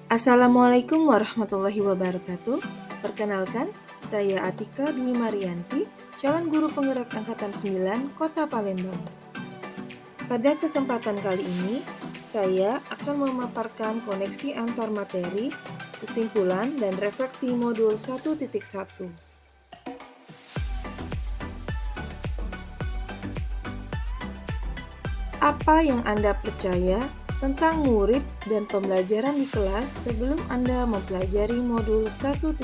Assalamualaikum warahmatullahi wabarakatuh. Perkenalkan, saya Atika Dwi Marianti, calon guru penggerak Angkatan 9 Kota Palembang. Pada kesempatan kali ini, saya akan memaparkan koneksi antar materi, kesimpulan, dan refleksi modul 1.1. Apa yang Anda percaya tentang murid dan pembelajaran di kelas sebelum Anda mempelajari modul 1.1?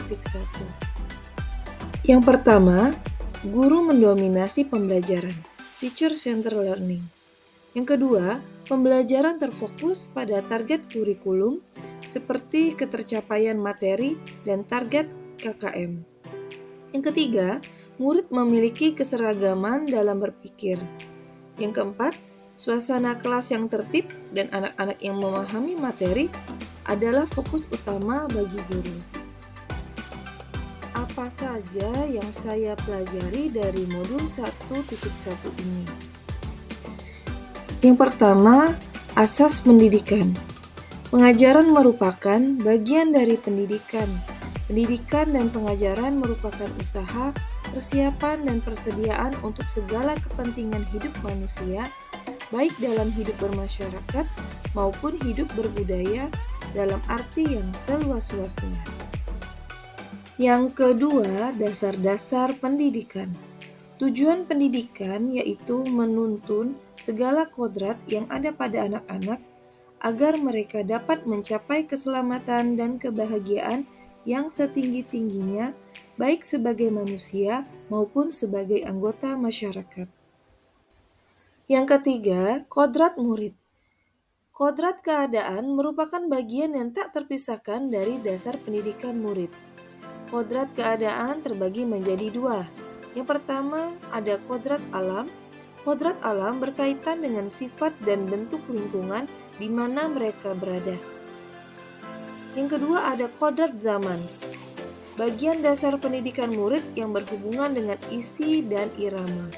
Yang pertama, guru mendominasi pembelajaran, teacher-centered learning. Yang kedua, pembelajaran terfokus pada target kurikulum seperti ketercapaian materi dan target KKM. Yang ketiga, murid memiliki keseragaman dalam berpikir. Yang keempat, suasana kelas yang tertib dan anak-anak yang memahami materi adalah fokus utama bagi guru. Apa saja yang saya pelajari dari modul 1.1 ini? Yang pertama, asas pendidikan. Pengajaran merupakan bagian dari pendidikan. Pendidikan dan pengajaran merupakan usaha, persiapan, dan persediaan untuk segala kepentingan hidup manusia, baik dalam hidup bermasyarakat maupun hidup berbudaya dalam arti yang seluas-luasnya. Yang kedua, dasar-dasar pendidikan. Tujuan pendidikan yaitu menuntun segala kodrat yang ada pada anak-anak agar mereka dapat mencapai keselamatan dan kebahagiaan yang setinggi-tingginya, baik sebagai manusia maupun sebagai anggota masyarakat. Yang ketiga, kodrat murid. Kodrat keadaan merupakan bagian yang tak terpisahkan dari dasar pendidikan murid. Kodrat keadaan terbagi menjadi dua. Yang pertama, ada kodrat alam. Kodrat alam berkaitan dengan sifat dan bentuk lingkungan di mana mereka berada. Yang kedua, ada kodrat zaman. Bagian dasar pendidikan murid yang berhubungan dengan isi dan irama.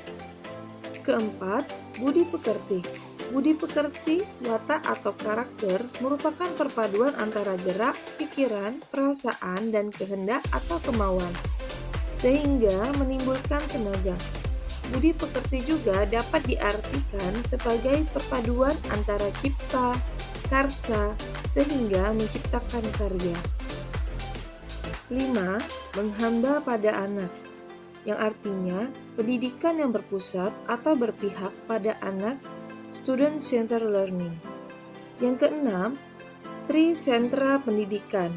Keempat, budi pekerti. Budi pekerti, watak atau karakter merupakan perpaduan antara gerak, pikiran, perasaan, dan kehendak atau kemauan, sehingga menimbulkan tenaga. Budi pekerti juga dapat diartikan sebagai perpaduan antara cipta, karsa, sehingga menciptakan karya. 5. Menghamba pada anak, yang artinya pendidikan yang berpusat atau berpihak pada anak, student-centered learning. Yang keenam, tri-sentra pendidikan,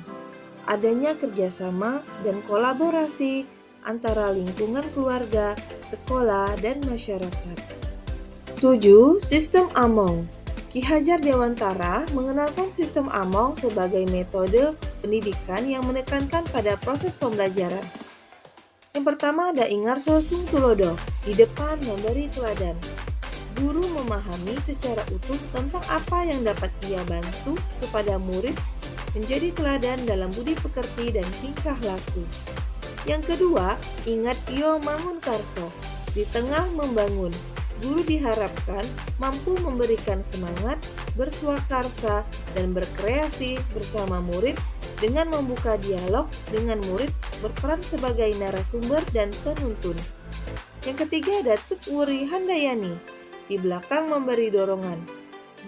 adanya kerjasama dan kolaborasi antara lingkungan keluarga, sekolah, dan masyarakat. 7. Sistem Among. Ki Hajar Dewantara mengenalkan sistem Among sebagai metode pendidikan yang menekankan pada proses pembelajaran. Yang pertama ada Ingarso Sung Tulodo, di depan memberi teladan. Guru memahami secara utuh tentang apa yang dapat ia bantu kepada murid menjadi teladan dalam budi pekerti dan tingkah laku. Yang kedua, ingat Iyo Mangunkarso, di tengah membangun. Guru diharapkan mampu memberikan semangat, berswakarsa, dan berkreasi bersama murid dengan membuka dialog dengan murid berperan sebagai narasumber dan penuntun. Yang ketiga ada Tuk Wuri Handayani, di belakang memberi dorongan.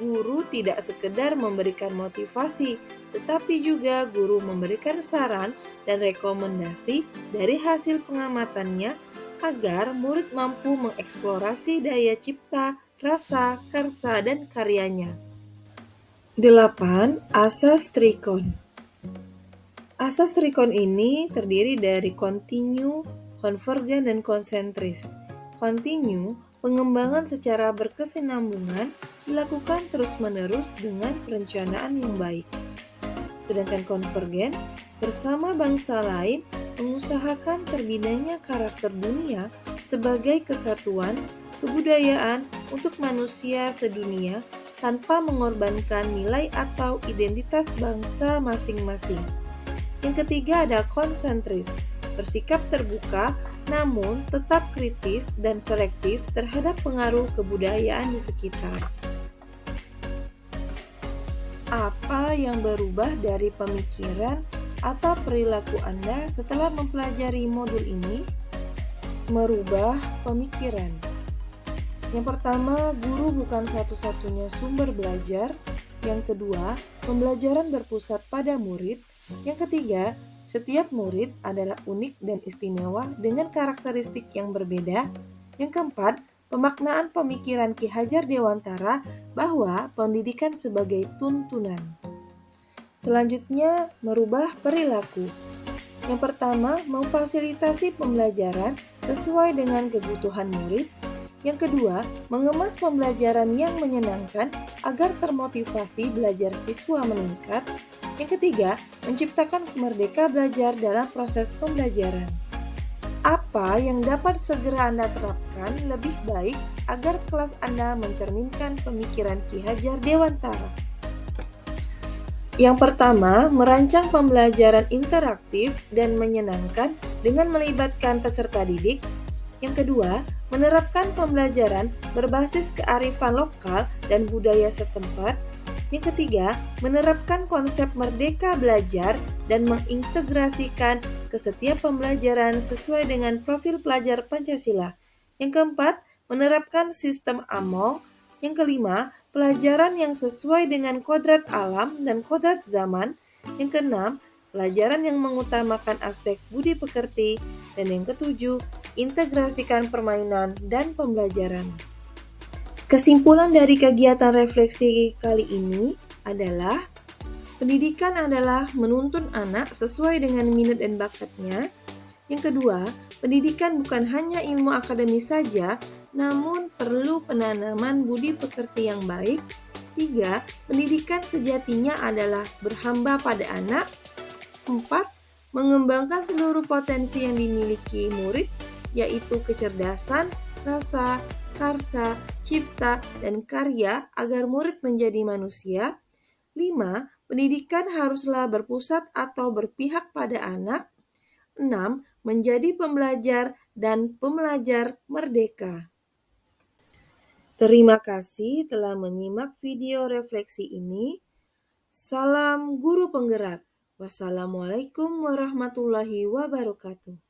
Guru tidak sekedar memberikan motivasi, tetapi juga guru memberikan saran dan rekomendasi dari hasil pengamatannya agar murid mampu mengeksplorasi daya cipta, rasa, karsa, dan karyanya. 8. Asas Trikon. Asas Trikon ini terdiri dari kontinu, konvergen, dan konsentris. Kontinu, pengembangan secara berkesinambungan dilakukan terus-menerus dengan perencanaan yang baik. Sedangkan konvergen, bersama bangsa lain mengusahakan terbinanya karakter dunia sebagai kesatuan kebudayaan untuk manusia sedunia tanpa mengorbankan nilai atau identitas bangsa masing-masing. Yang ketiga ada konsentris, bersikap terbuka namun tetap kritis dan selektif terhadap pengaruh kebudayaan di sekitar. Apa yang berubah dari pemikiran atau perilaku Anda setelah mempelajari modul ini? Merubah pemikiran. Yang pertama, guru bukan satu-satunya sumber belajar. Yang kedua, pembelajaran berpusat pada murid. Yang ketiga, setiap murid adalah unik dan istimewa dengan karakteristik yang berbeda. Yang keempat, pemaknaan pemikiran Ki Hajar Dewantara bahwa pendidikan sebagai tuntunan. Selanjutnya, merubah perilaku. Yang pertama, memfasilitasi pembelajaran sesuai dengan kebutuhan murid. Yang kedua, mengemas pembelajaran yang menyenangkan agar termotivasi belajar siswa meningkat. Yang ketiga, menciptakan merdeka belajar dalam proses pembelajaran. Apa yang dapat segera Anda terapkan lebih baik agar kelas Anda mencerminkan pemikiran Ki Hajar Dewantara? Yang pertama, merancang pembelajaran interaktif dan menyenangkan dengan melibatkan peserta didik. Yang kedua, menerapkan pembelajaran berbasis kearifan lokal dan budaya setempat. Yang ketiga, menerapkan konsep merdeka belajar dan mengintegrasikan ke setiap pembelajaran sesuai dengan profil pelajar Pancasila. Yang keempat, menerapkan sistem AMONG. Yang kelima, pelajaran yang sesuai dengan kodrat alam dan kodrat zaman. Yang keenam, pelajaran yang mengutamakan aspek budi pekerti. Dan yang ketujuh, integrasikan permainan dan pembelajaran. Kesimpulan dari kegiatan refleksi kali ini adalah pendidikan adalah menuntun anak sesuai dengan minat dan bakatnya. Yang kedua, pendidikan bukan hanya ilmu akademis saja, namun perlu penanaman budi pekerti yang baik. 3. Pendidikan sejatinya adalah berhamba pada anak. 4. Mengembangkan seluruh potensi yang dimiliki murid, yaitu kecerdasan, rasa, karsa, cipta, dan karya agar murid menjadi manusia. 5. Pendidikan haruslah berpusat atau berpihak pada anak. 6. Menjadi pembelajar dan pembelajar merdeka. Terima kasih telah menyimak video refleksi ini. Salam guru penggerak. Wassalamualaikum warahmatullahi wabarakatuh.